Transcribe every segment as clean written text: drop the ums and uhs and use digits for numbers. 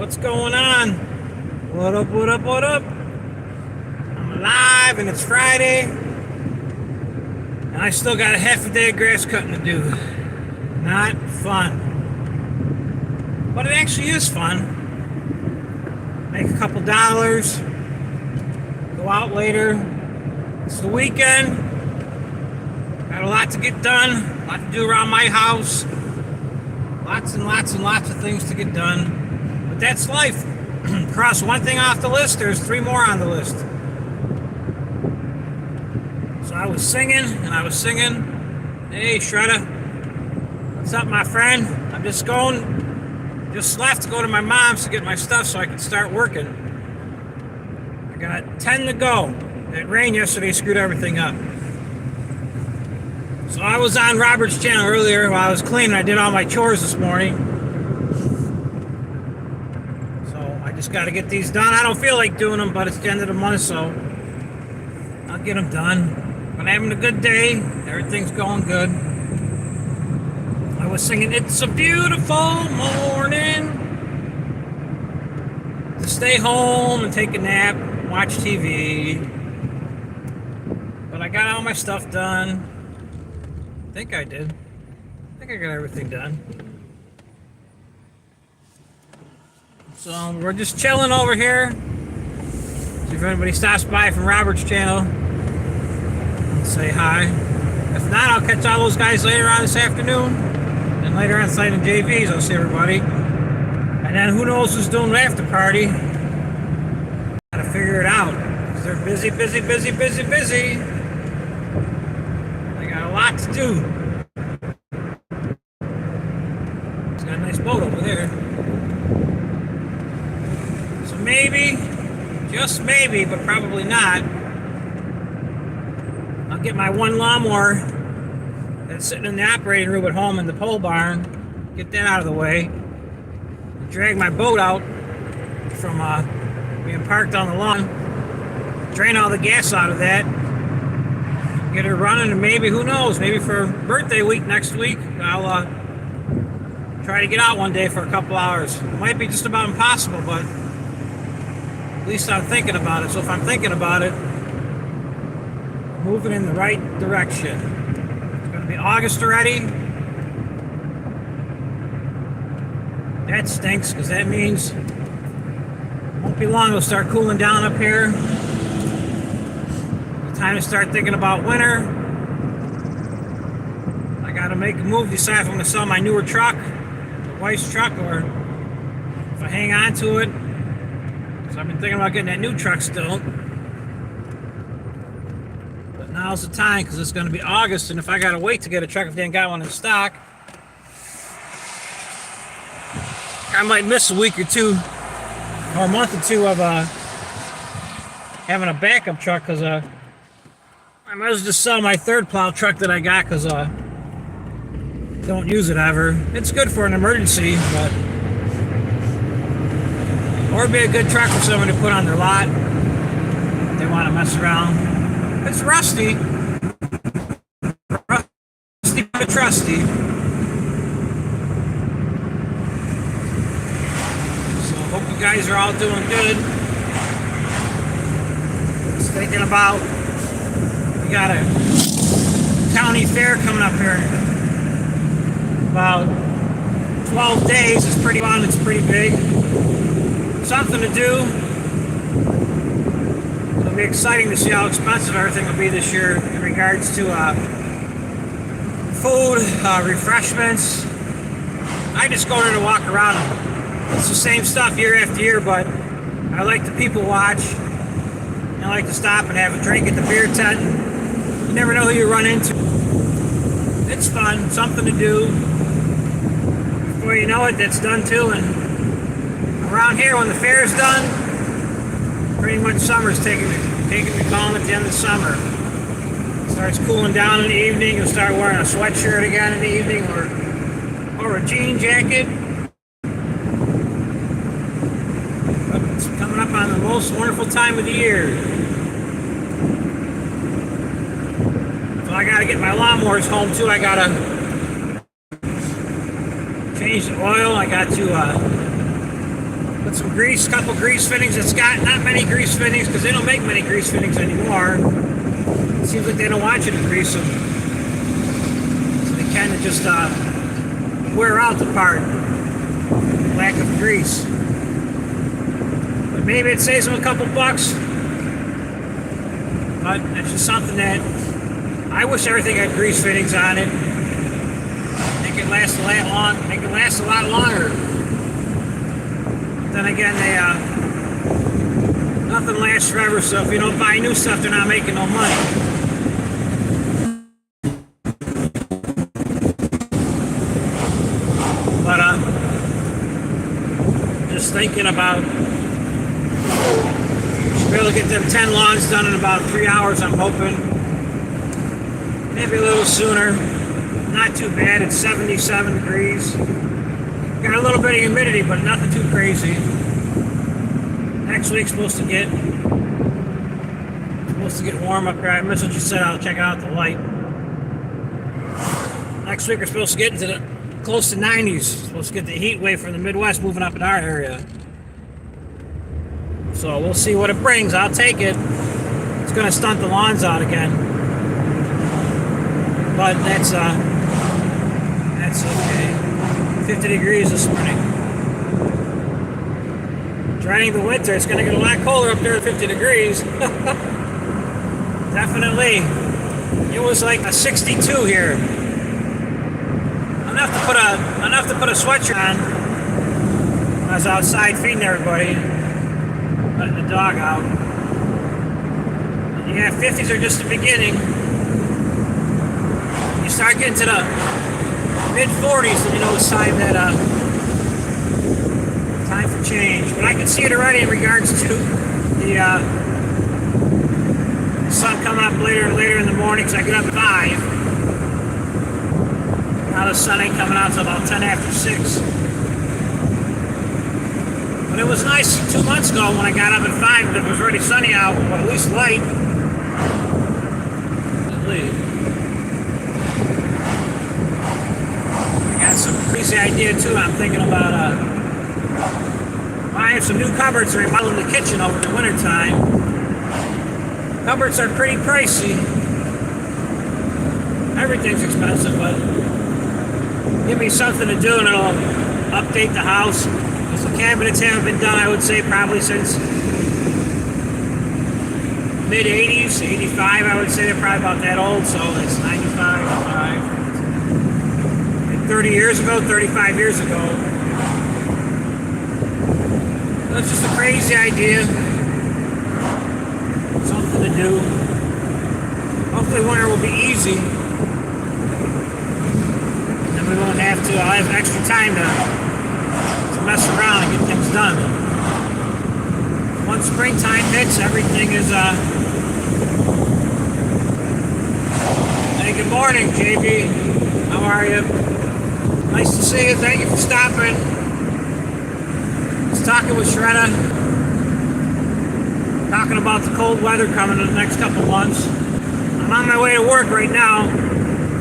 What's going on? What up, what up, what up? I'm alive and it's Friday. And I still got a half a day of grass cutting to do. Not fun. But it actually is fun. Make a couple dollars. Go out later. It's the weekend. Got a lot to get done. A lot to do around my house. Lots and lots and lots of things to get done. But that's life. Cross one thing off the list, there's 3 more on the list. So I was singing, and I was singing. Hey, Shredder. What's up, my friend? I'm just left to go to my mom's to get my stuff so I can start working. I got 10 to go. That rain yesterday screwed everything up. So I was on Robert's channel earlier while I was cleaning. I did all my chores this morning. So I just got to get these done. I don't feel like doing them, but it's the end of the month, so I'll get them done. I'm having a good day. Everything's going good. I was singing, "It's a beautiful morning to stay home and take a nap, watch TV." But I got all my stuff done. I think I did. I think I got everything done. So we're just chilling over here. See if anybody stops by from Robert's channel. Say hi. If not, I'll catch all those guys later on this afternoon. And later on tonight in JV's, I'll see everybody. And then who knows who's doing the after party. Gotta figure it out. Because they're busy, busy, busy, busy, busy. They got a lot to do. It's got a nice boat over there. So maybe, just maybe, but probably not, I'll get my one lawnmower that's sitting in the operating room at home in the pole barn, get that out of the way, drag my boat out from being parked on the lawn, drain all the gas out of that, get her running, and maybe, who knows, maybe for birthday week next week, I'll try to get out one day for a couple hours. It might be just about impossible, but at least I'm thinking about it. So if I'm thinking about it, moving in the right direction. It's going to be August already. That stinks, because that means it won't be long it'll start cooling down up here. It's time to start thinking about winter. I got to make a move, decide if I'm going to sell my newer truck, my wife's truck, or if I hang on to it. So I've been thinking about getting that new truck still. Now's the time, because it's going to be August, and if I got to wait to get a truck if they ain't got one in stock, I might miss a week or two, or a month or two of having a backup truck, because I might as well just sell my third plow truck that I got, because don't use it ever. It's good for an emergency, but or it'd be a good truck for someone to put on their lot if they want to mess around. It's rusty, but trusty. So I hope you guys are all doing good. Just thinking about, we got a county fair coming up here in about 12 days. It's pretty fun, it's pretty big. Something to do. It'll be exciting to see how expensive everything will be this year in regards to food, refreshments. I just go there to walk around. It's the same stuff year after year, but I like to people watch. I like to stop and have a drink at the beer tent. You never know who you run into. It's fun, something to do. Before you know it, that's done too. And around here, when the fair's done, pretty much summer's taking me calm at the end of summer. It starts cooling down in the evening. You'll start wearing a sweatshirt again in the evening, or a jean jacket. But it's coming up on the most wonderful time of the year. So I gotta get my lawnmowers home too. I gotta change the oil. I got to Put some grease, couple grease fittings. It's got not many grease fittings because they don't make many grease fittings anymore. It seems like they don't want you to grease them. So they kind of just wear out the part. Lack of grease. But maybe it saves them a couple bucks. But it's just something that I wish everything had grease fittings on it. They could last a lot long. They could last a lot longer. Then again, nothing lasts forever. So if you don't buy new stuff, they're not making no money. But just thinking about, should be able to get them 10 lawns done in about 3 hours. I'm hoping. Maybe a little sooner. Not too bad. It's 77 degrees. Got a little bit of humidity, but nothing too crazy. Next week's supposed to get warm up here. I missed what you said. I'll check out the light. Next week we're supposed to get into the close to 90s. Supposed to get the heat wave from the Midwest moving up in our area. So we'll see what it brings. I'll take it. It's going to stunt the lawns out again. But that's okay. 50 degrees this morning. Driving the winter, it's going to get a lot colder up there at 50 degrees. Definitely. It was like a 62 here. Enough to put a sweatshirt on. I was outside feeding everybody, letting the dog out. Yeah, 50s are just the beginning. You start getting to the mid-40s, and you know it's time for change. But I can see it already in regards to the sun coming up later and later in the morning, because I get up at 5. Now the sun ain't coming out until about 10 after 6. But it was nice 2 months ago when I got up at 5, but it was already sunny out, or at least light. I got some crazy idea too. I'm thinking about buying some new cupboards and remodeling the kitchen over the winter time. Cupboards are pretty pricey. Everything's expensive, but give me something to do and it'll update the house. Because the cabinets haven't been done, I would say, probably since mid-80s, 85, I would say. They're probably about that old, so it's 95, 30 years ago, 35 years ago. That's just a crazy idea. Something to do. Hopefully winter will be easy. And we won't have to, I'll have extra time to mess around and get things done. Once springtime hits, everything is, Hey, good morning, JB. How are you? Nice to see you. Thank you for stopping. I was talking with Shredda. Talking about the cold weather coming in the next couple months. I'm on my way to work right now.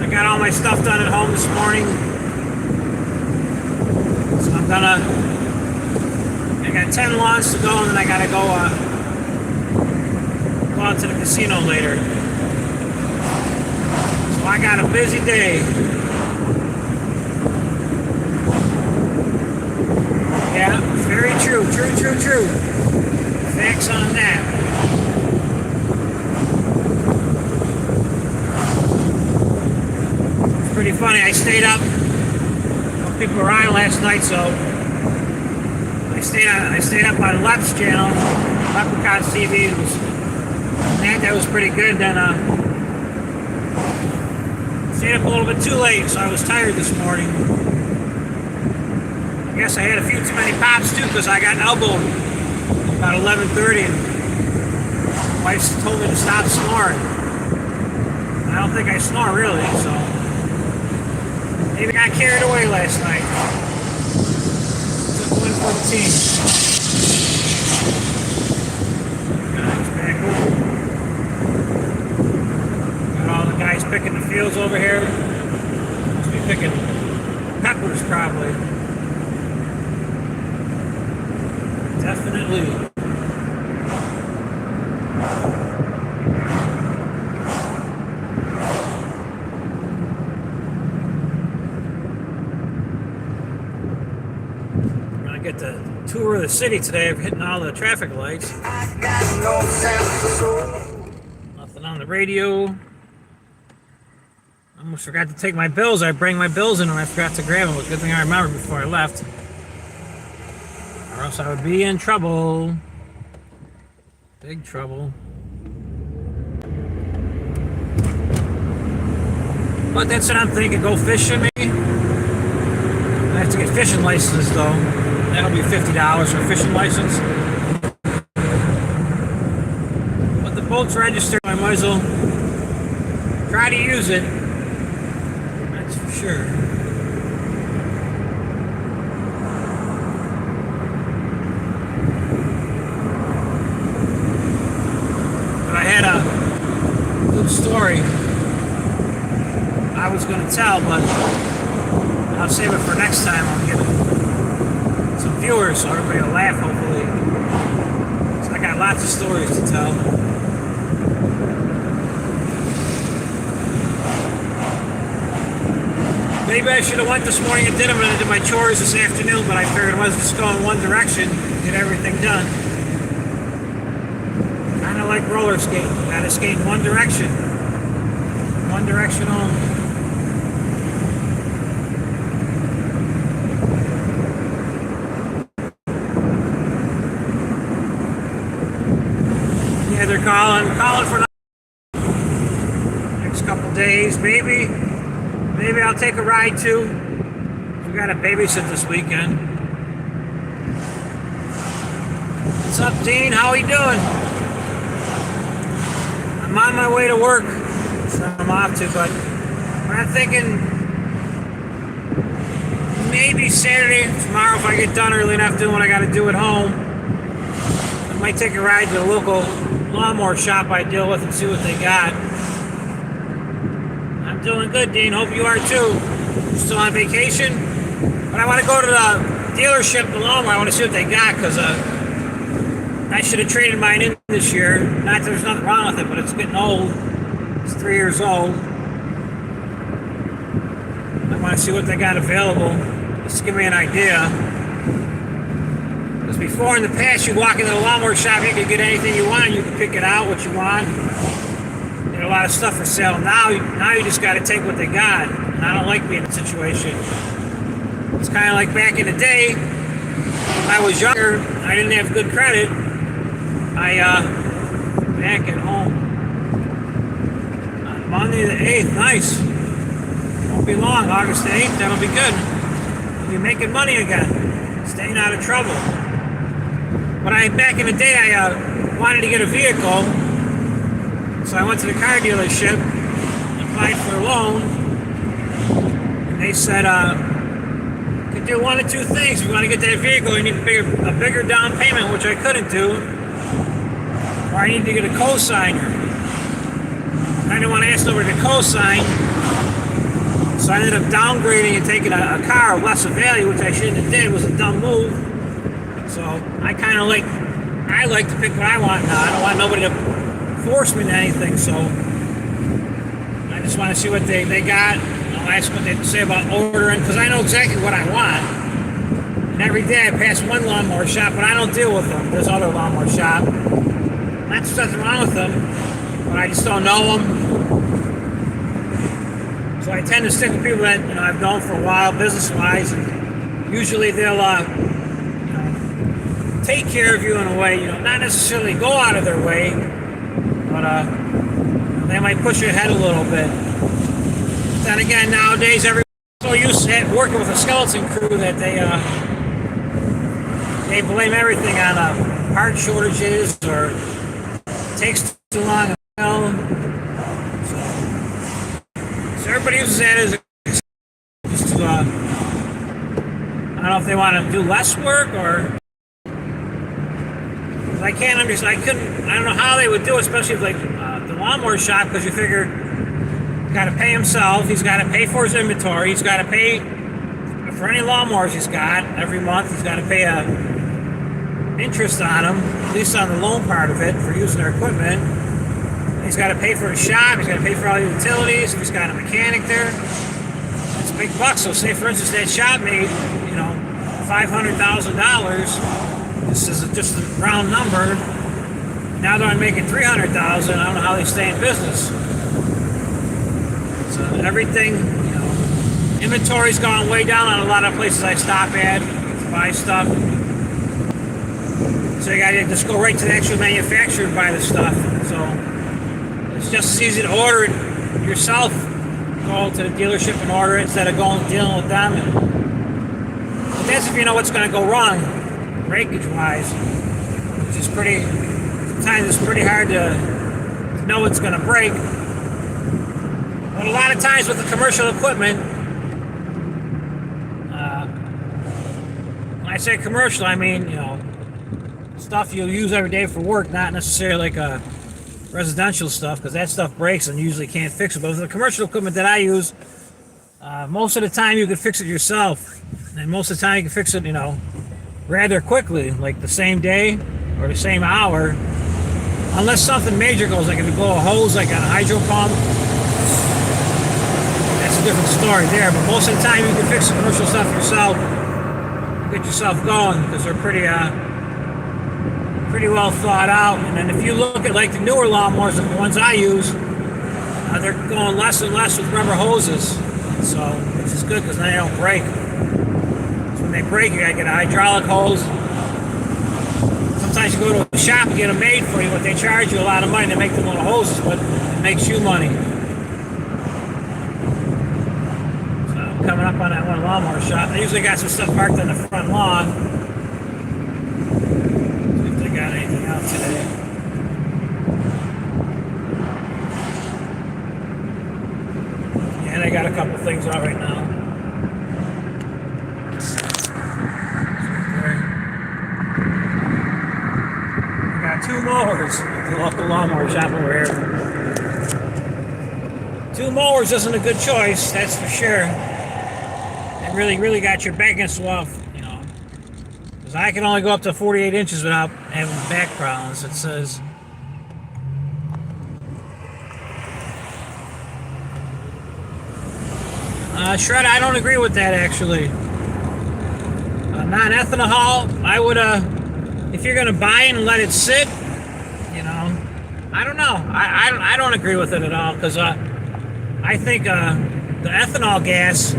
I got all my stuff done at home this morning. So I'm gonna... I got 10 lawns to go, and then I gotta go out to the casino later. So I got a busy day. Yeah, very true. True. Facts on that. It's pretty funny. I stayed up. People were on last night, so I stayed up on Lep's channel, Leprechaun TV. That was pretty good. Then stayed up a little bit too late, so I was tired this morning. I guess I had a few too many pops too, because I got elbowed about 11:30, and my wife told me to stop snoring. I don't think I snore really, so maybe I got carried away last night. Took one for the team. Guys back over. Got all the guys picking the fields over here. Must be picking peppers probably. Definitely. I'm gonna get the tour of the city today. I'm hitting all the traffic lights. Nothing on the radio. I almost forgot to take my bills. I bring my bills in and I forgot to grab them. It was a good thing I remembered before I left. Or else I would be in trouble. Big trouble. But that's what I'm thinking. Go fishing maybe. I have to get fishing license though. That'll be $50 for a fishing license. But the boat's registered. I might as well try to use it. That's for sure. But I had a good story I was going to tell, but I'll save it for next time. I'll get some viewers so everybody will laugh, hopefully. So I got lots of stories to tell. Maybe I should have went this morning and did them, and I did my chores this afternoon, but I figured I was just going one direction, get everything done. Kind of like roller skating. Gotta skate in one direction. One direction only. Yeah, they're calling for next couple days, maybe I'll take a ride too. We got to babysit this weekend. What's up, Dean? How are you doing? I'm on my way to work, so I'm off to, but I'm thinking maybe Saturday, tomorrow, if I get done early enough doing what I got to do at home. I might take a ride to the local lawnmower shop I deal with and see what they got. I'm doing good, Dean. Hope you are too. Still on vacation? But I want to go to the dealership, the lawnmower. I want to see what they got, because I should have traded mine in this year. Not that there's nothing wrong with it, but it's getting old. It's 3 years old. I want to see what they got available. Just to give me an idea. Because before in the past, you walk into the lawnmower shop, you could get anything you want. You could pick it out, what you want. They had a lot of stuff for sale. Now you just got to take what they got. And I don't like being in a situation. It's kind of like back in the day, when I was younger, I didn't have good credit. Back at home. On Monday the 8th, nice. Won't be long, August the 8th, that'll be good. We'll be making money again. Staying out of trouble. But back in the day, I wanted to get a vehicle. So I went to the car dealership, applied for a loan, and they said, you could do one of two things. If you want to get that vehicle, you need a bigger down payment, which I couldn't do, or I need to get a cosigner. I didn't want to ask nobody to cosign, so I ended up downgrading and taking a car of lesser value, which I shouldn't have did. It was a dumb move. So I kind of I like to pick what I want now. I don't want nobody to force me to anything, so I just want to see what they got. I'll ask what they say about ordering, because I know exactly what I want. And every day I pass one lawnmower shop, but I don't deal with them. There's other lawnmower shop. That's nothing wrong with them, but I just don't know them. So I tend to stick with people that I've known for a while, business-wise. And usually they'll take care of you in a way, not necessarily go out of their way, but they might push you ahead a little bit. Then again, nowadays everyone's so used to working with a skeleton crew that they blame everything on part shortages or it takes too long to sell. So everybody uses that as just to, I don't know if they want to do less work or. I can't understand. I don't know how they would do it, especially with the lawnmower shop, because you figure he's got to pay himself, he's got to pay for his inventory, he's got to pay for any lawnmowers he's got every month. He's got to pay interest on them, at least on the loan part of it, for using their equipment. He's got to pay for his shop. He's got to pay for all the utilities. If he's got a mechanic there, it's big bucks. So say, for instance, that shop made, $500,000. This is just a round number. Now they're making $300,000. I don't know how they stay in business. So everything, inventory's gone way down on a lot of places I stop at to buy stuff. So you gotta just go right to the actual manufacturer and buy the stuff. So it's just as easy to order it yourself. Go to the dealership and order it instead of dealing with them. But that's if you know what's going to go wrong, breakage-wise, which is sometimes it's pretty hard to know what's going to break. But a lot of times with the commercial equipment, when I say commercial, I mean, stuff you'll use every day for work, not necessarily like a residential stuff, because that stuff breaks and usually can't fix it. But with the commercial equipment that I use, most of the time you can fix it yourself, and most of the time you can fix it, rather quickly, like the same day or the same hour, unless something major goes, like if you blow a hose, like a hydro pump. That's a different story there. But most of the time you can fix the commercial stuff yourself, get yourself going, because they're pretty well thought out. And then if you look at like the newer lawnmowers, the ones I use, they're going less and less with rubber hoses, so which is good because then they don't break. So when they break, you gotta get a hydraulic hose. Sometimes you go to a shop and get them made for you, but they charge you a lot of money to make them little hoses, but it makes you money. So I'm coming up on that one lawnmower shop. They usually got some stuff parked on the front lawn. Got anything out today? And I got a couple things out right now. I got 2 mowers at the local lawnmower shop over here. 2 mowers isn't a good choice, that's for sure. It really got your back against the wall. I can only go up to 48 inches without having back problems. It says Shred, I don't agree with that actually. Non-ethanol, I would if you're gonna buy it and let it sit, I don't know. I don't agree with it at all, because I think the ethanol gas,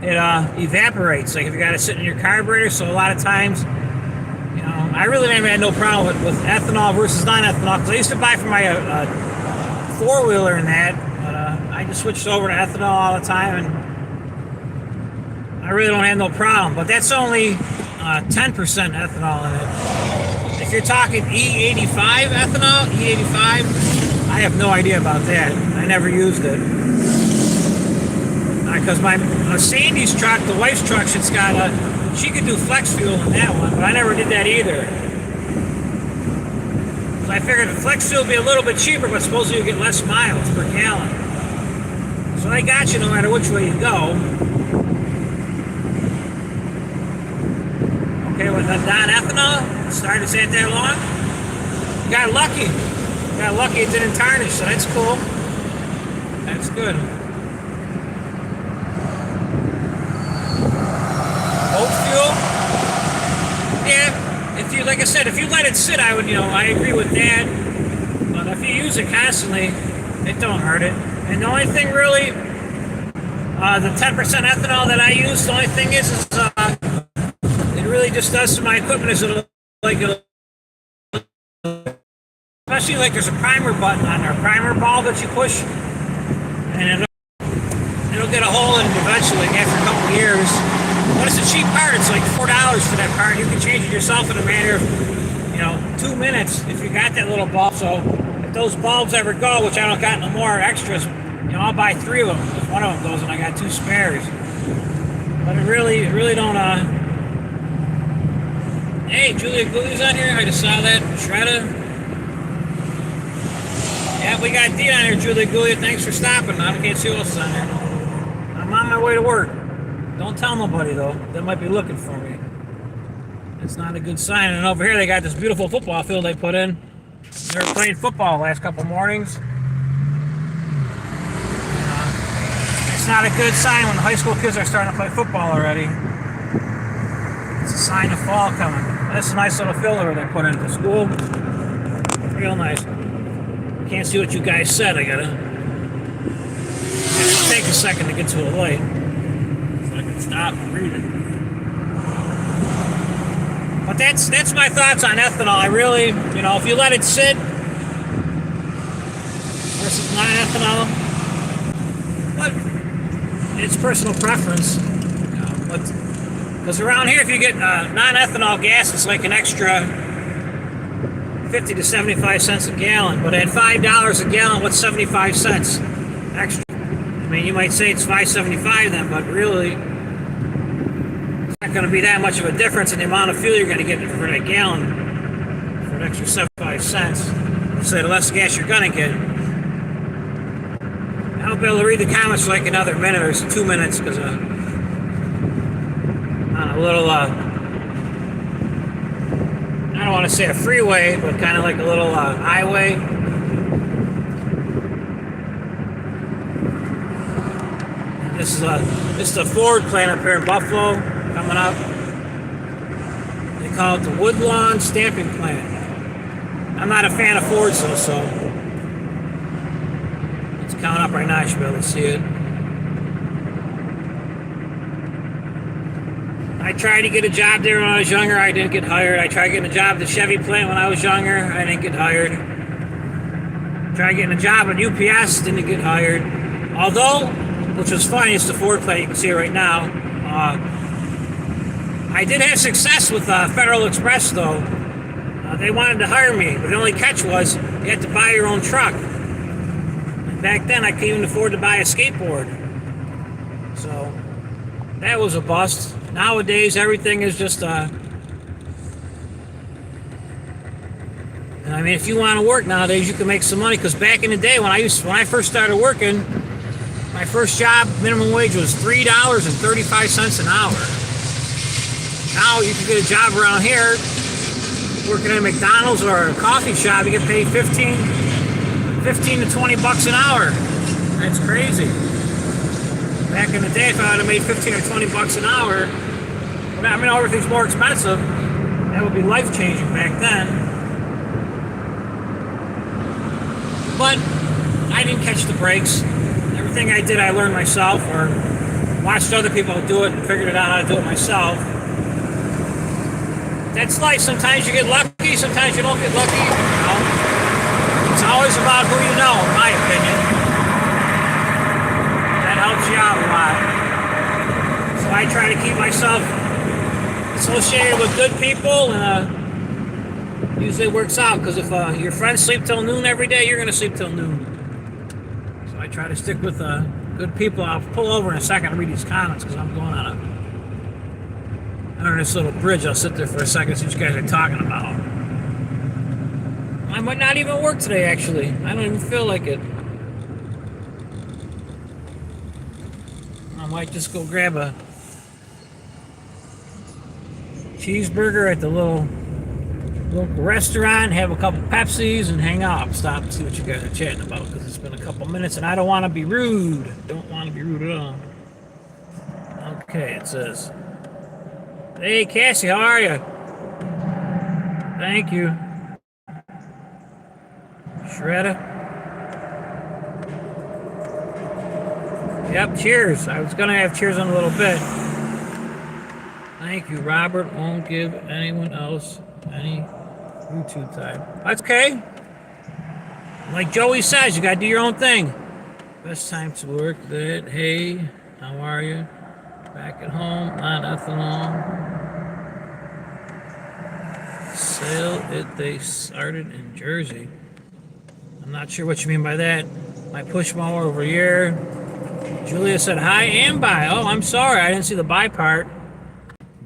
it evaporates, like if you got it sitting in your carburetor. So a lot of times, I really never had no problem with ethanol versus non-ethanol, because I used to buy for my four-wheeler and that, but I just switched over to ethanol all the time, and I really don't have no problem. But that's only 10% ethanol in it. If you're talking E85 ethanol, E85, I have no idea about that. I never used it. Because my Sandy's truck, the wife's truck, she could do flex fuel in that one, but I never did that either. So I figured the flex fuel would be a little bit cheaper, but supposedly you get less miles per gallon. So they got you no matter which way you go. Okay, with the non-ethanol, started to say it that long. You got lucky. It didn't tarnish, so that's cool. That's good. Like I said, if you let it sit, I would, I agree with that. But if you use it constantly, it don't hurt it. And the only thing really, the 10% ethanol that I use, the only thing is it really just does to my equipment is especially like there's a primer button on there, a primer bulb that you push, and it'll get a hole in it eventually after a couple of years. But it's a cheap part. It's like $4 for that part. You can change it yourself in a matter of, 2 minutes if you got that little bulb. So if those bulbs ever go, which I don't got no more extras, I'll buy 3 of them. If one of them goes, and I got 2 spares. But it really don't. Hey, Julia Gooley's on here. I just saw that. Shredda. Yeah, we got Dean on here, Julia Gooley. Thanks for stopping. I can't see what's on there. I'm on my way to work. Don't tell nobody, though. They might be looking for me. It's not a good sign. And over here they got this beautiful football field they put in. They were playing football the last couple mornings. It's not a good sign when the high school kids are starting to play football already. It's a sign of fall coming. That's a nice little field over they put into school. Real nice. Can't see what you guys said. I gotta take a second to get to a light so I can stop and read it. But that's my thoughts on ethanol. I really, if you let it sit versus non-ethanol, but it's personal preference. Because around here, if you get non-ethanol gas, it's like an extra 50 to 75 cents a gallon. But at $5 a gallon, what's 75 cents extra? I mean, you might say it's $5.75 then, but really, it's not going to be that much of a difference in the amount of fuel you're going to get for that gallon for an extra 75 cents. So the less gas you're going to get. I'll be able to read the comments for like another minute or 2 minutes because on a little, I don't want to say a freeway, but kind of like a little highway. This is a Ford plant up here in Buffalo coming up. They call it the Woodlawn Stamping Plant. I'm not a fan of Fords though, so it's coming up right now. You should be able to see it. I tried to get a job there when I was younger. I didn't get hired. I tried getting a job at the Chevy plant when I was younger. I didn't get hired. Tried getting a job at UPS. Didn't get hired. Although, which was funny, it's the Ford plant. You can see it right now. I did have success with Federal Express, though. They wanted to hire me, but the only catch was you had to buy your own truck. And back then, I couldn't even afford to buy a skateboard. So, that was a bust. Nowadays, everything is just, I mean, if you want to work nowadays, you can make some money. Because back in the day, when I first started working, my first job, minimum wage was $3.35 an hour. Now you can get a job around here, working at a McDonald's or a coffee shop, you get paid 15 to 20 bucks an hour. That's crazy. Back in the day, if I would have made 15 or 20 bucks an hour, I mean, everything's more expensive. That would be life-changing back then. But I didn't catch the breaks. Everything I did, I learned myself or watched other people do it and figured it out how to do it myself. That's life. Sometimes you get lucky, sometimes you don't get lucky. It's always about who you know, in my opinion. That helps you out a lot. So I try to keep myself associated with good people, and usually it works out, because if your friends sleep till noon every day, you're going to sleep till noon. So I try to stick with good people. I'll pull over in a second and read these comments, because I'm going on under this little bridge. I'll sit there for a second, see what you guys are talking about. I might not even work today, actually. I don't even feel like it. I might just go grab a cheeseburger at the local restaurant, have a couple Pepsis, and hang out. Stop and see what you guys are chatting about, because it's been a couple minutes and I don't want to be rude. Don't want to be rude at all. Okay, it says, hey Cassie, how are you? Thank you. Shredder. Yep, cheers. I was gonna have cheers in a little bit. Thank you, Robert. Won't give anyone else any YouTube time. That's okay. Like Joey says, you gotta do your own thing. Best time to work that. Hey, how are you? Back at home, not ethanol. Sale it, they started in Jersey. I'm not sure what you mean by that. My push mower over here. Julia said hi and bye. Oh, I'm sorry, I didn't see the bye part.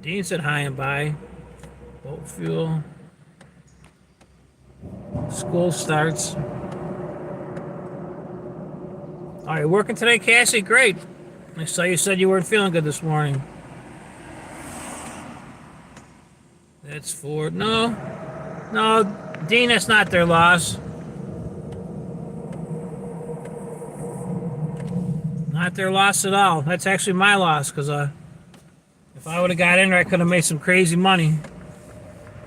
Dean said hi and bye. Boat fuel. School starts. Are you working today, Cassie? Great. I saw you said you weren't feeling good this morning. That's Ford. No, no, Dean, that's not their loss. Not their loss at all. That's actually my loss, because if I would have got in there, I could have made some crazy money.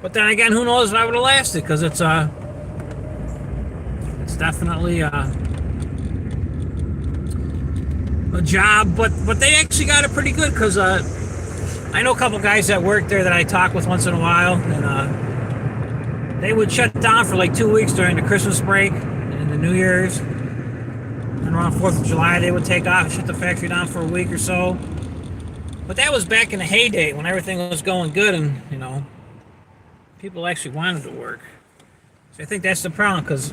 But then again, who knows if I would have lasted, because it's definitely a job. But they actually got it pretty good, because I know a couple guys that work there that I talk with once in a while, and they would shut down for like 2 weeks during the Christmas break and the New Year's. And around 4th of July, they would take off and shut the factory down for a week or so. But that was back in the heyday when everything was going good and, people actually wanted to work. So I think that's the problem, because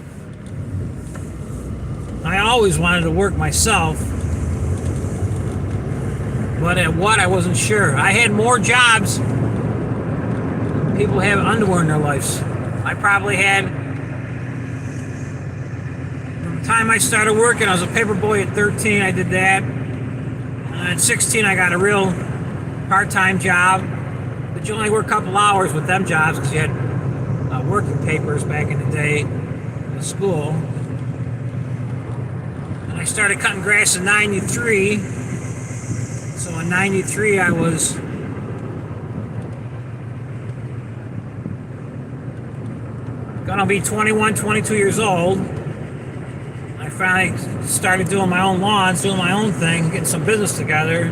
I always wanted to work myself. But at what, I wasn't sure. I had more jobs than people have underwear in their lives. I probably had, from the time I started working, I was a paper boy at 13, I did that. At 16, I got a real part-time job. But you only work a couple hours with them jobs, because you had working papers back in the day in school. And I started cutting grass in 93. So in 93, I was gonna be 21, 22 years old. I finally started doing my own lawns, doing my own thing, getting some business together.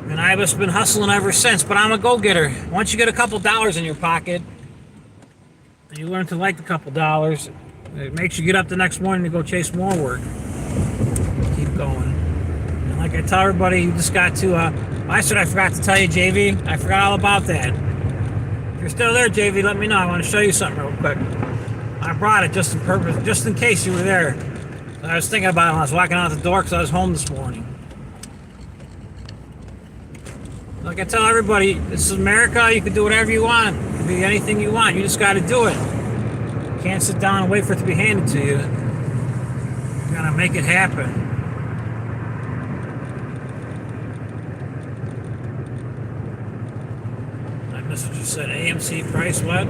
And I've just been hustling ever since, but I'm a go-getter. Once you get a couple dollars in your pocket, and you learn to like a couple dollars, it makes you get up the next morning to go chase more work. Keep going. And like I tell everybody, you just got to, I said I forgot to tell you, JV. I forgot all about that. If you're still there, JV, let me know. I want to show you something real quick. I brought it just in case you were there. I was thinking about it when I was walking out the door, because I was home this morning. Like I tell everybody, this is America. You can do whatever you want. You can be anything you want. You just got to do it. You can't sit down and wait for it to be handed to you. You got to make it happen. I missed what you said. AMC price what?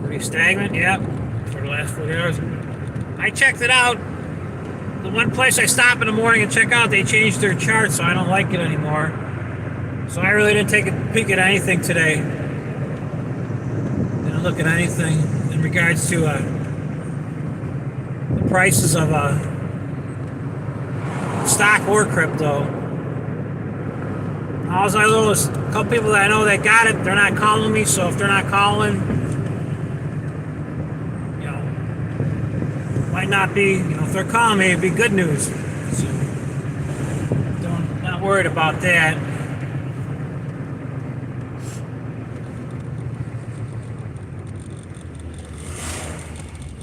Pretty stagnant. Yep. For the last 40 hours. I checked it out. The one place I stop in the morning and check out, they changed their chart, so I don't like it anymore. So I really didn't take a peek at anything today. Didn't look at anything in regards to the prices of stock or crypto. All I know is a couple people that I know that got it, they're not calling me, so if they're not calling, might not be, if they're calling me, it'd be good news. So, not worried about that.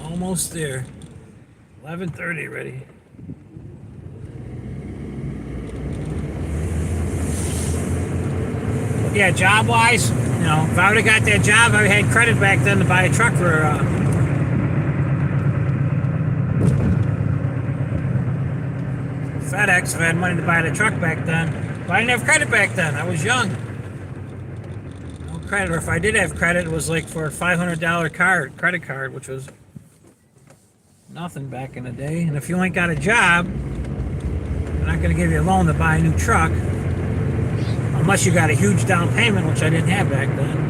Almost there. 11:30 already. Yeah, job-wise, if I would have got that job, I had credit back then to buy a truck for FedEx. If I had money to buy the truck back then, but I didn't have credit back then. I was young. No credit, or if I did have credit, it was like for a $500 credit card, which was nothing back in the day. And if you ain't got a job, they're not going to give you a loan to buy a new truck, unless you got a huge down payment, which I didn't have back then.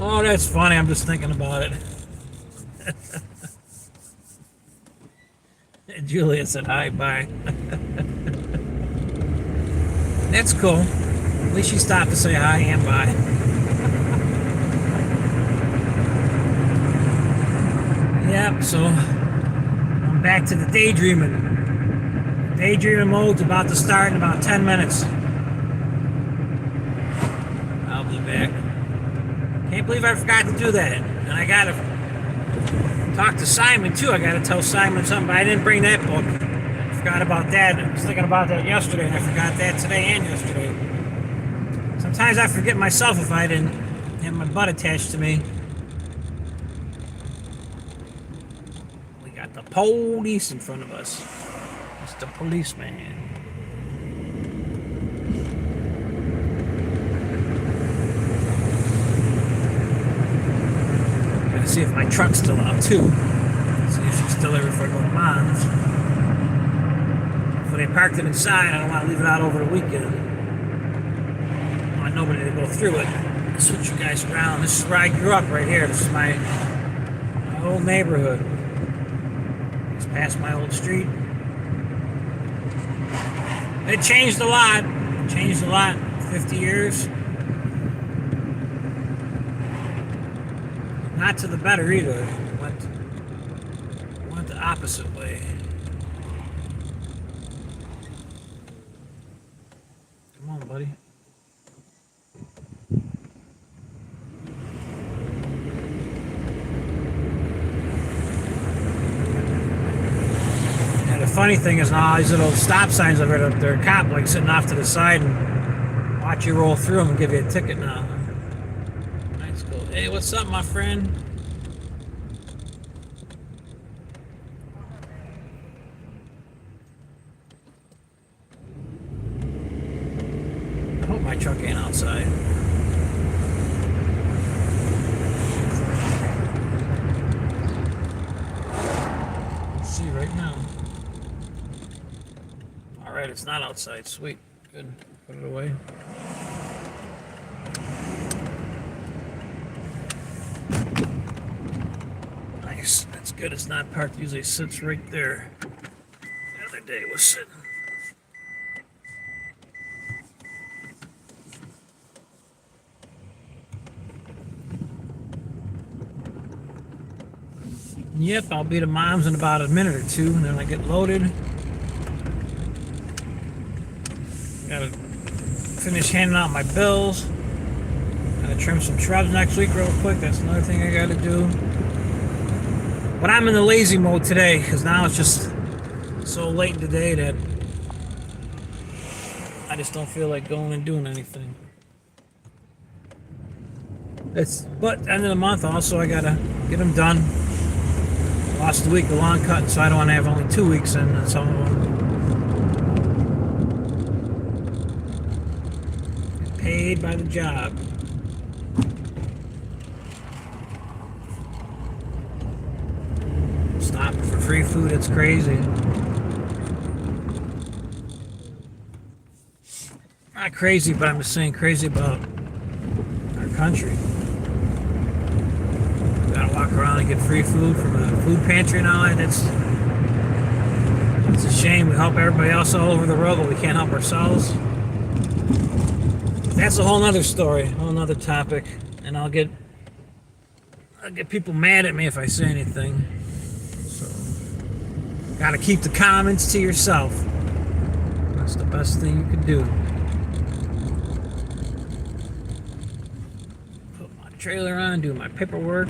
Oh, that's funny. I'm just thinking about it. Julia said hi, bye. That's cool. At least she stopped to say hi and bye. Yep, so I'm back to the daydreaming. Daydreaming mode's about to start in about 10 minutes. I'll be back. Can't believe I forgot to do that. And I gotta talk to Simon too. I gotta tell Simon something, but I didn't bring that book. I forgot about that. I was thinking about that yesterday, and I forgot that today and yesterday. Sometimes I forget myself if I didn't have my butt attached to me. Got the police in front of us. It's the policeman. Gotta see if my truck's still out too. See if she's still there before I go to Mom's. If they parked it inside, I don't want to leave it out over the weekend. I want nobody to go through it. I'll switch you guys around. This is where I grew up right here. This is my old neighborhood. It's past my old street. It changed a lot. 50 years. Not to the better either. Went the opposite way. Come on, buddy. And the funny thing is now all these little stop signs over there, they're a cop like sitting off to the side and watch you roll through them and give you a ticket now. That's cool. Hey, what's up, my friend? I hope my truck ain't outside. Let's see right now. Alright, it's not outside. Sweet. Good. Put it away. Nice. That's good. It's not parked. Usually it sits right there. The other day it was sitting. Yep, I'll be to Mom's in about a minute or two, and then I get loaded. Gotta finish handing out my bills. Gotta trim some shrubs next week real quick. That's another thing I gotta do. But I'm in the lazy mode today, because now it's just so late in the day that I just don't feel like going and doing anything. But end of the month also, I gotta get them done. Lost a week of lawn cutting, so I don't want to have only 2 weeks in some of them. Get paid by the job. Stopping for free food, it's crazy. Not crazy, but I'm just saying crazy about our country. Gotta walk around and get free food from a food pantry and all that. It's a shame. We help everybody else all over the world, but we can't help ourselves. That's a whole nother story, a whole nother topic, and I'll get people mad at me if I say anything. So, gotta keep the comments to yourself. That's the best thing you can do. Put my trailer on, do my paperwork.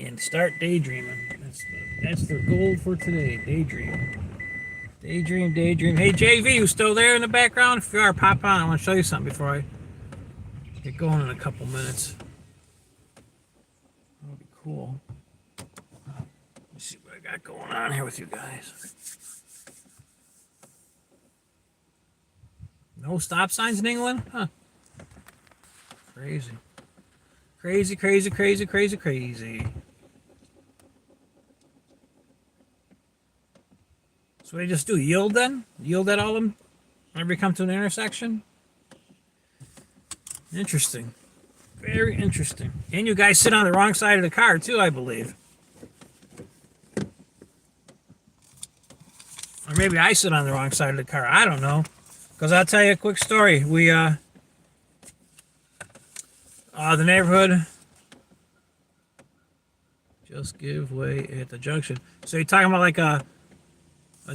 And start daydreaming. That's the goal for today. Daydream. Daydream. Hey JV, you still there in the background? If you are, pop on. I want to show you something before I get going in a couple minutes. That'll be cool. Let's see what I got going on here with you guys. No stop signs in England? Huh. Crazy. Crazy. So what do you just do? Yield then? Yield at all of them whenever you come to an intersection? Interesting. Very interesting. And you guys sit on the wrong side of the car too, I believe. Or maybe I sit on the wrong side of the car. I don't know. Because I'll tell you a quick story. The neighborhood just give way at the junction. So you're talking about like a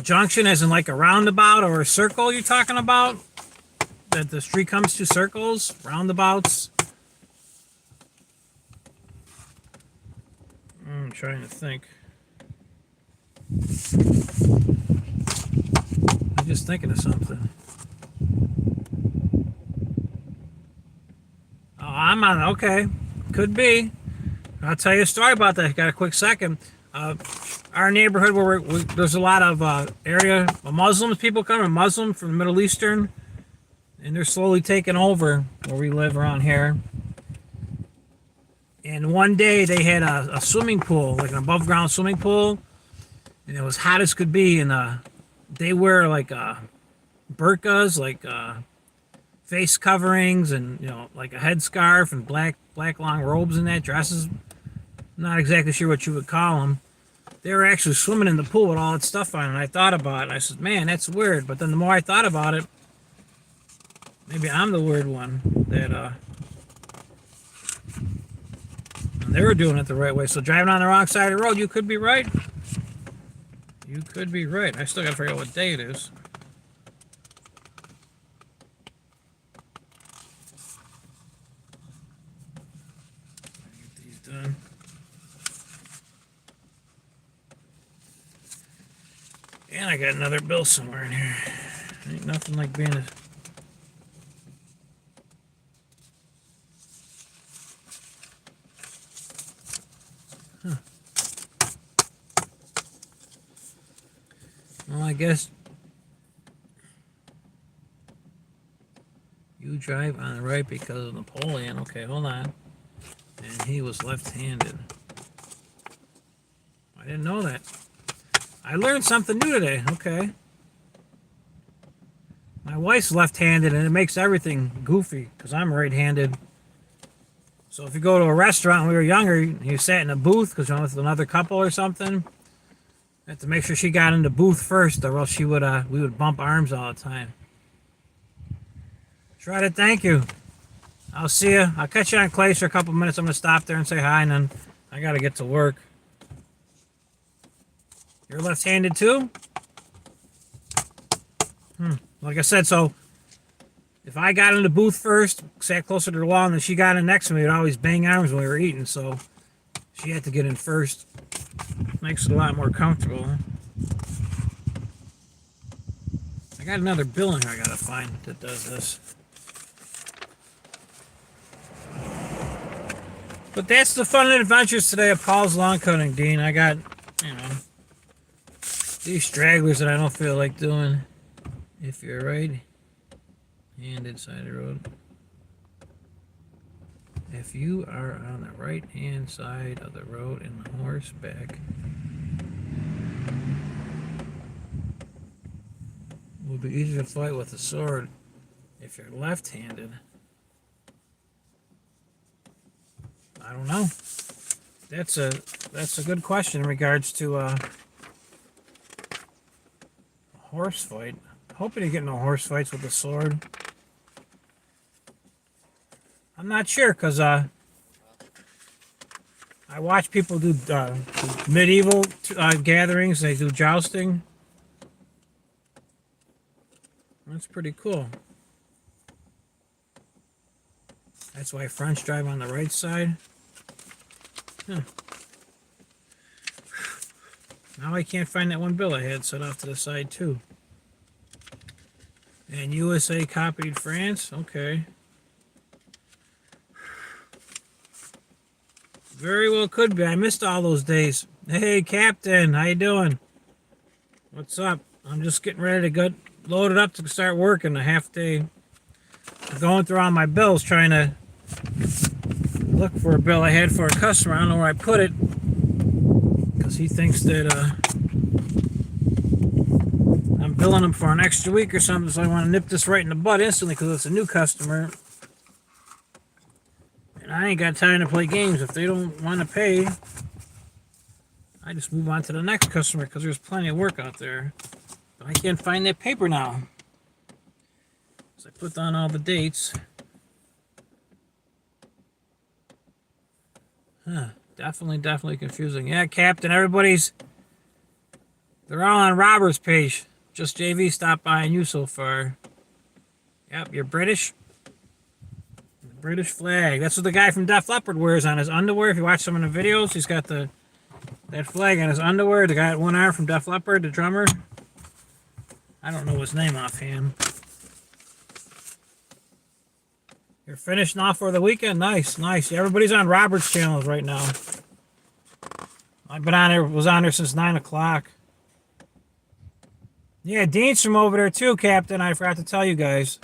junction as in like a roundabout or a circle you're talking about? That the street comes to circles, roundabouts? I'm trying to think. I'm just thinking of something. Oh, I'm on, okay. Could be. I'll tell you a story about that. Got a quick second. Our neighborhood where there's a lot of area Muslims, people coming, Muslim from the Middle Eastern, and they're slowly taking over where we live around here. And one day they had a swimming pool, like an above ground swimming pool, and it was hot as could be. And they wear like burqas, like face coverings, and like a headscarf and black long robes and that dresses. Not exactly sure what you would call them. They were actually swimming in the pool with all that stuff on, and I thought about it. And I said, man, that's weird. But then the more I thought about it, maybe I'm the weird one that they were doing it the right way. So driving on the wrong side of the road, you could be right. You could be right. I still got to figure out what day it is. Get these done. And I got another bill somewhere in here. Ain't nothing like being a... Huh. Well, I guess you drive on the right because of Napoleon. Okay, hold on. And he was left-handed. I didn't know that. I learned something new today. Okay. My wife's left-handed, and it makes everything goofy because I'm right-handed. So if you go to a restaurant when we were younger, you sat in a booth because you're with another couple or something. You have to make sure she got in the booth first, or else we would bump arms all the time. Try to thank you. I'll see you. I'll catch you on Clay's for a couple minutes. I'm going to stop there and say hi, and then I got to get to work. You're left-handed too? Like I said, so if I got in the booth first, sat closer to the wall, and then she got in next to me, we'd always bang arms when we were eating, so she had to get in first. Makes it a lot more comfortable. I got another bill in here I gotta find that does this. But that's the fun and adventures today of Paul's Lawn Cutting, Dean. I got, these stragglers that I don't feel like doing. If you're right-handed side of the road. If you are on the right-hand side of the road in the horseback, it will be easier to fight with a sword if you're left-handed. I don't know. That's a good question in regards to a horse fight. Hoping you get no horse fights with a sword. I'm not sure because I watch people do medieval gatherings. They do jousting. That's pretty cool. That's why French drive on the right side. Huh. Now I can't find that one bill I had set off to the side too. And USA copied France? Okay. Very well could be. I missed all those days. Hey, Captain. How you doing? What's up? I'm just getting ready to get loaded up to start working a half day. I'm going through all my bills trying to look for a bill I had for a customer. I don't know where I put it because he thinks that I'm billing him for an extra week or something, so I want to nip this right in the bud instantly because it's a new customer. And I ain't got time to play games. If they don't want to pay, I just move on to the next customer because there's plenty of work out there. But I can't find that paper now. So I put down all the dates. Huh. Definitely confusing. Yeah, Captain, they're all on Robert's page. Just JV stopped by and you so far. Yep, you're British. The British flag. That's what the guy from Def Leppard wears on his underwear. If you watch some of the videos, he's got that flag on his underwear. The guy at one arm from Def Leppard, the drummer. I don't know his name offhand. You're finishing off for the weekend? Nice. Everybody's on Robert's channels right now. I've been on there, was on there since 9 o'clock. Yeah, Dean's from over there too, Captain. I forgot to tell you guys.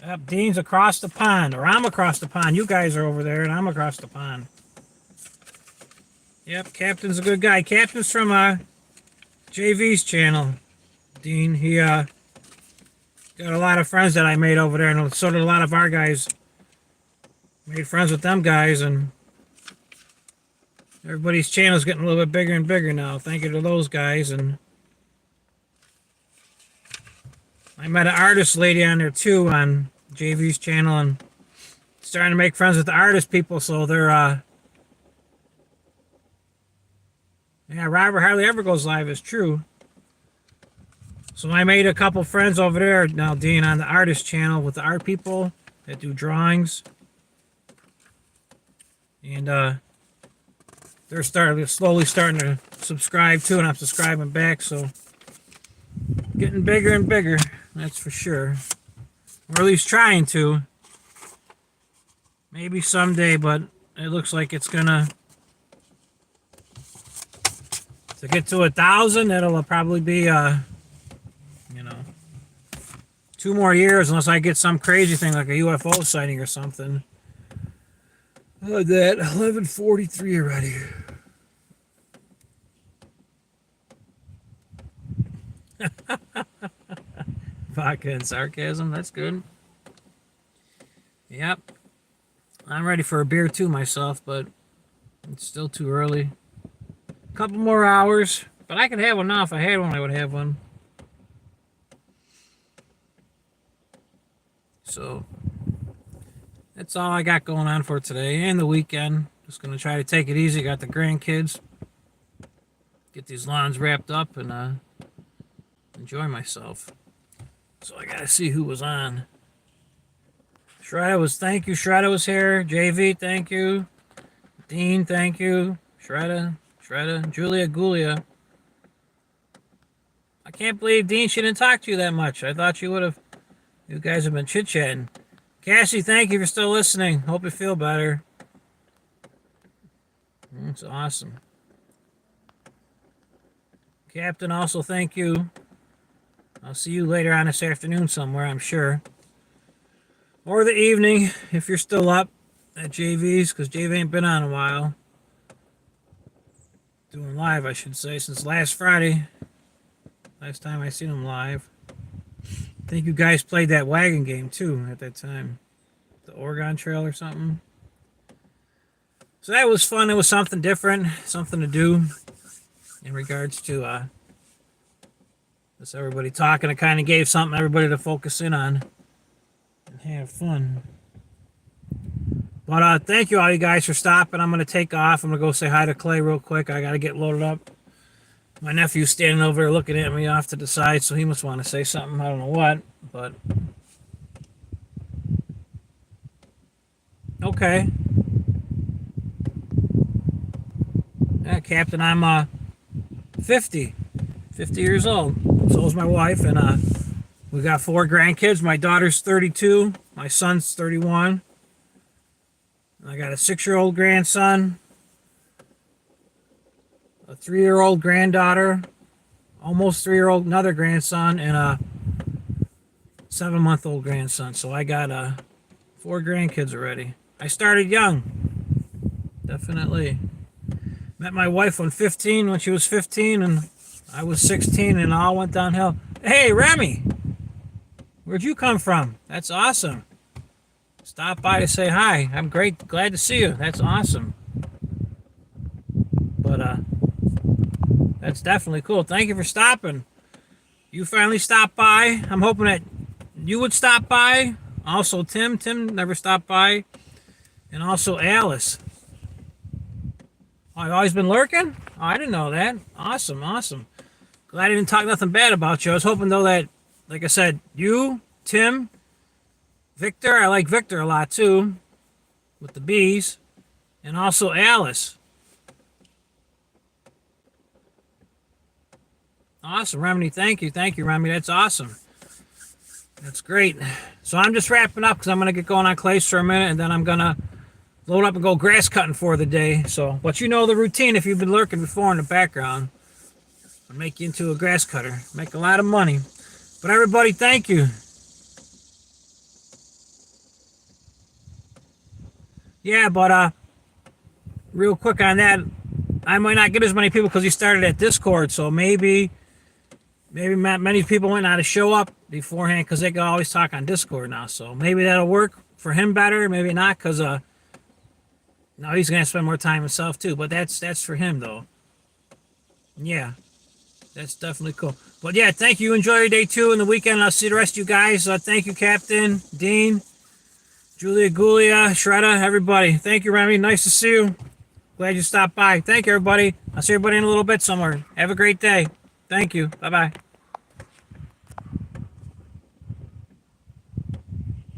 Yep, Dean's across the pond, or I'm across the pond. You guys are over there, and I'm across the pond. Yep, Captain's a good guy. Captain's from JV's channel. Dean, he got a lot of friends that I made over there, and so did a lot of our guys. Made friends with them guys, and everybody's channel's getting a little bit bigger and bigger now. Thank you to those guys. And I met an artist lady on there too on JV's channel, and starting to make friends with the artist people. So they're yeah, Robert hardly ever goes live. It's true. So I made a couple friends over there now, Dean, on the artist channel with the art people that do drawings. And they're slowly starting to subscribe too, and I'm subscribing back, so getting bigger and bigger, that's for sure. Or at least trying to. Maybe someday, but it looks like it's gonna to get to 1,000. That'll probably be 2 more years, unless I get some crazy thing like a UFO sighting or something. Oh, that 11:43 already. Vodka and sarcasm, that's good. Yep. I'm ready for a beer too myself, but it's still too early. A couple more hours, but I could have one now. If I had one, I would have one. So that's all I got going on for today and the weekend. Just going to try to take it easy. Got the grandkids. Get these lawns wrapped up and enjoy myself. So I got to see who was on. Thank you. Shredda was here. JV, thank you. Dean, thank you. Shredda. Julia Gulia. I can't believe, Dean, she didn't talk to you that much. I thought you would have. You guys have been chit-chatting. Cassie, thank you for still listening. Hope you feel better. That's awesome. Captain, also thank you. I'll see you later on this afternoon somewhere, I'm sure. Or the evening, if you're still up at JV's, because JV ain't been on a while. Doing live, I should say, since last Friday. Last time I seen him live. I think you guys played that wagon game, too, at that time. The Oregon Trail or something. So that was fun. It was something different, something to do in regards to just everybody talking. It kind of gave something everybody to focus in on and have fun. But thank you all you guys for stopping. I'm going to take off. I'm going to go say hi to Clay real quick. I got to get loaded up. My nephew's standing over there looking at me off to the side, so he must want to say something. I don't know what, but okay. Yeah, Captain, I'm 50 years old. So is my wife, and we got 4 grandkids. My daughter's 32. My son's 31. I got a 6-year-old grandson, a 3-year-old granddaughter, almost 3-year-old another grandson, and a 7-month-old grandson. So I got 4 grandkids already. I started young, definitely. Met my wife when she was 15, and I was 16, and it all went downhill. Hey, Remy, where'd you come from? That's awesome. Stop by to say hi. I'm glad to see you. That's awesome. But that's definitely cool. Thank you for stopping. You finally stopped by. I'm hoping that you would stop by. Also, Tim never stopped by. And also Alice. Oh, I've always been lurking? Oh, I didn't know that. Awesome. Glad I didn't talk nothing bad about you. I was hoping, though, that, like I said, you, Tim, Victor, I like Victor a lot, too, with the bees, and also Alice. Awesome, Remedy. Thank you, Remedy. That's awesome. That's great. So I'm just wrapping up because I'm going to get going on Clay's for a minute, and then I'm going to load up and go grass cutting for the day. So, but you know the routine if you've been lurking before in the background. I'll make you into a grass cutter. Make a lot of money. But everybody, thank you. Yeah, but real quick on that, I might not get as many people because he started at Discord, so maybe many people might not show up beforehand because they can always talk on Discord now. So maybe that'll work for him better, maybe not, because now he's gonna spend more time himself too. But that's for him though. Yeah, that's definitely cool. But yeah, thank you. Enjoy your day too and the weekend. I'll see the rest of you guys. Thank you, Captain Dean, Julia Gulia, Shredda, everybody. Thank you, Remy. Nice to see you. Glad you stopped by. Thank you, everybody. I'll see everybody in a little bit somewhere. Have a great day. Thank you. Bye-bye.